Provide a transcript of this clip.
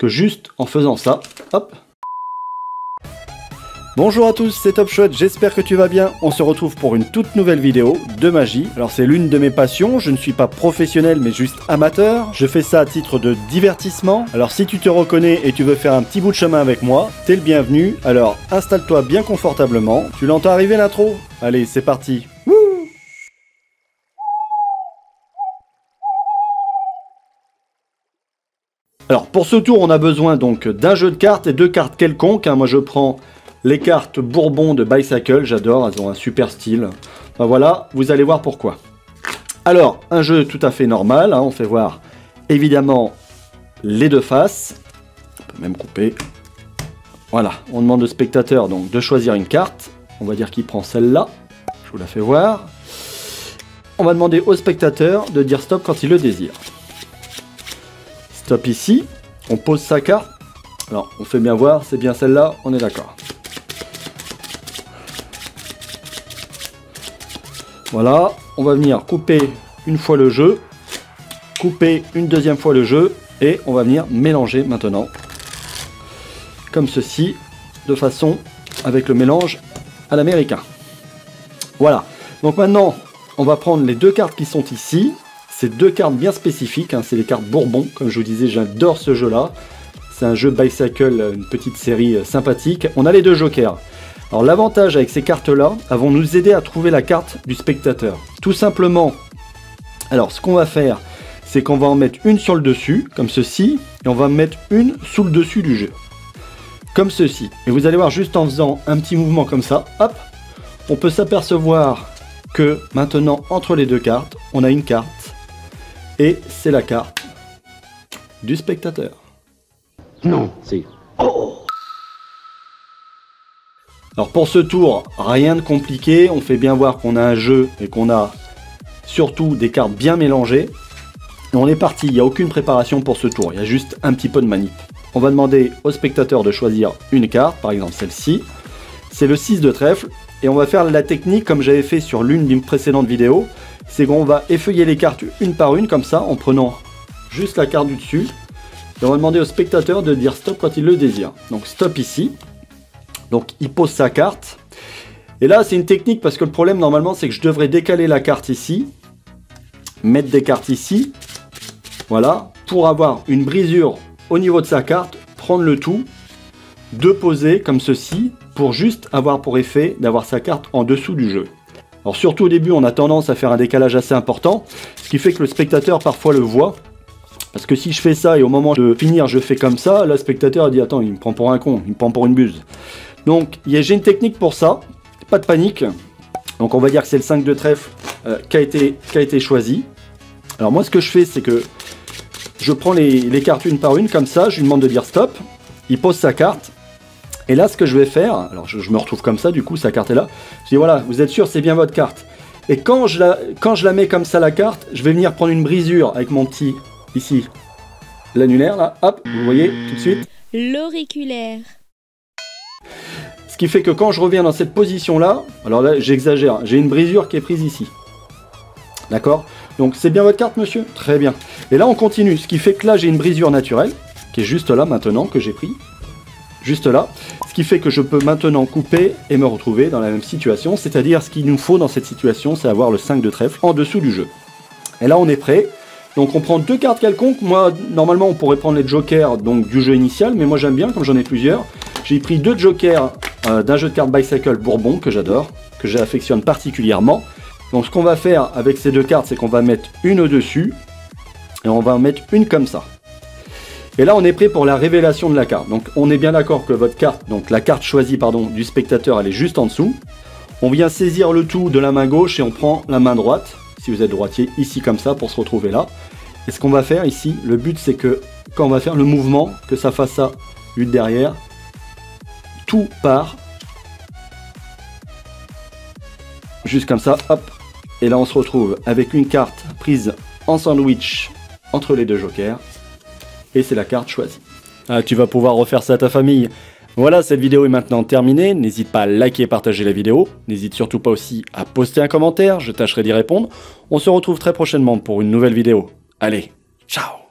que juste en faisant ça, hop. Bonjour à tous, c'est TopShot, j'espère que tu vas bien. On se retrouve pour une toute nouvelle vidéo de magie. Alors c'est l'une de mes passions, je ne suis pas professionnel mais juste amateur. Je fais ça à titre de divertissement. Alors si tu te reconnais et tu veux faire un petit bout de chemin avec moi, t'es le bienvenu. Alors installe-toi bien confortablement. Tu l'entends arriver l'intro? Allez, c'est parti. Wouh! Alors pour ce tour, on a besoin donc d'un jeu de cartes et deux cartes quelconques. Moi je prends les cartes Bourbon de Bicycle, j'adore, elles ont un super style. Ben voilà, vous allez voir pourquoi. Alors, un jeu tout à fait normal, on fait voir évidemment les deux faces. On peut même couper. Voilà, on demande au spectateur donc de choisir une carte. On va dire qu'il prend celle-là. Je vous la fais voir. On va demander au spectateur de dire stop quand il le désire. Stop ici. On pose sa carte. Alors, on fait bien voir, c'est bien celle-là, on est d'accord. Voilà, on va venir couper une fois le jeu, couper une deuxième fois le jeu, et on va venir mélanger maintenant, comme ceci, de façon avec le mélange à l'américain. Voilà, donc maintenant, on va prendre les deux cartes qui sont ici, c'est deux cartes bien spécifiques, c'est les cartes Bourbon, comme je vous disais, j'adore ce jeu-là, c'est un jeu Bicycle, une petite série sympathique. On a les deux jokers. Alors l'avantage avec ces cartes-là, elles vont nous aider à trouver la carte du spectateur. Tout simplement, alors ce qu'on va faire, c'est qu'on va en mettre une sur le dessus, comme ceci, et on va mettre une sous le dessus du jeu. Comme ceci. Et vous allez voir, juste en faisant un petit mouvement comme ça, hop, on peut s'apercevoir que maintenant, entre les deux cartes, on a une carte, et c'est la carte du spectateur. Non, c'est... Oh! Alors pour ce tour, rien de compliqué, on fait bien voir qu'on a un jeu et qu'on a surtout des cartes bien mélangées. Et on est parti, il n'y a aucune préparation pour ce tour, il y a juste un petit peu de manip. On va demander au spectateur de choisir une carte, par exemple celle-ci. C'est le 6 de trèfle, et on va faire la technique comme j'avais fait sur l'une d'une précédente vidéo. C'est qu'on va effeuiller les cartes une par une, comme ça, en prenant juste la carte du dessus. Et on va demander au spectateur de dire stop quand il le désire. Donc stop ici. Donc il pose sa carte. Et là c'est une technique parce que le problème normalement c'est que je devrais décaler la carte ici. Mettre des cartes ici. Voilà. Pour avoir une brisure au niveau de sa carte. Prendre le tout. De poser comme ceci. Pour juste avoir pour effet d'avoir sa carte en dessous du jeu. Alors surtout au début on a tendance à faire un décalage assez important. Ce qui fait que le spectateur parfois le voit. Parce que si je fais ça et au moment de finir je fais comme ça. Là le spectateur dit attends il me prend pour un con. Il me prend pour une buse. Donc j'ai une technique pour ça, pas de panique. Donc on va dire que c'est le 5 de trèfle qui a été choisi. Alors moi ce que je fais c'est que je prends les cartes une par une comme ça, je lui demande de dire stop. Il pose sa carte. Et là ce que je vais faire, alors je me retrouve comme ça du coup, sa carte est là. Je dis voilà, vous êtes sûr c'est bien votre carte. Et quand je la mets comme ça la carte, je vais venir prendre une brisure avec mon petit, ici, l'annulaire là, hop, vous voyez tout de suite. L'auriculaire. Ce qui fait que quand je reviens dans cette position-là, alors là j'exagère, j'ai une brisure qui est prise ici. D'accord? Donc c'est bien votre carte monsieur? Très bien. Et là on continue, ce qui fait que là j'ai une brisure naturelle, qui est juste là maintenant, que j'ai pris. Juste là. Ce qui fait que je peux maintenant couper et me retrouver dans la même situation. C'est-à-dire ce qu'il nous faut dans cette situation, c'est avoir le 5 de trèfle en dessous du jeu. Et là on est prêt. Donc on prend deux cartes quelconques. Moi normalement on pourrait prendre les jokers donc, du jeu initial, mais moi j'aime bien comme j'en ai plusieurs. J'ai pris deux jokers d'un jeu de cartes Bicycle Bourbon que j'adore, que j'affectionne particulièrement. Donc ce qu'on va faire avec ces deux cartes, c'est qu'on va mettre une au-dessus et on va en mettre une comme ça. Et là on est prêt pour la révélation de la carte. Donc on est bien d'accord que votre carte, donc la carte choisie pardon, du spectateur, elle est juste en dessous. On vient saisir le tout de la main gauche et on prend la main droite, si vous êtes droitier, ici comme ça pour se retrouver là. Et ce qu'on va faire ici, le but c'est que quand on va faire le mouvement, que ça fasse ça, lui de derrière, tout part, juste comme ça, hop, et là on se retrouve avec une carte prise en sandwich entre les deux jokers, et c'est la carte choisie. Ah, tu vas pouvoir refaire ça à ta famille. Voilà, cette vidéo est maintenant terminée, n'hésite pas à liker et partager la vidéo, n'hésite surtout pas aussi à poster un commentaire, je tâcherai d'y répondre. On se retrouve très prochainement pour une nouvelle vidéo. Allez, ciao!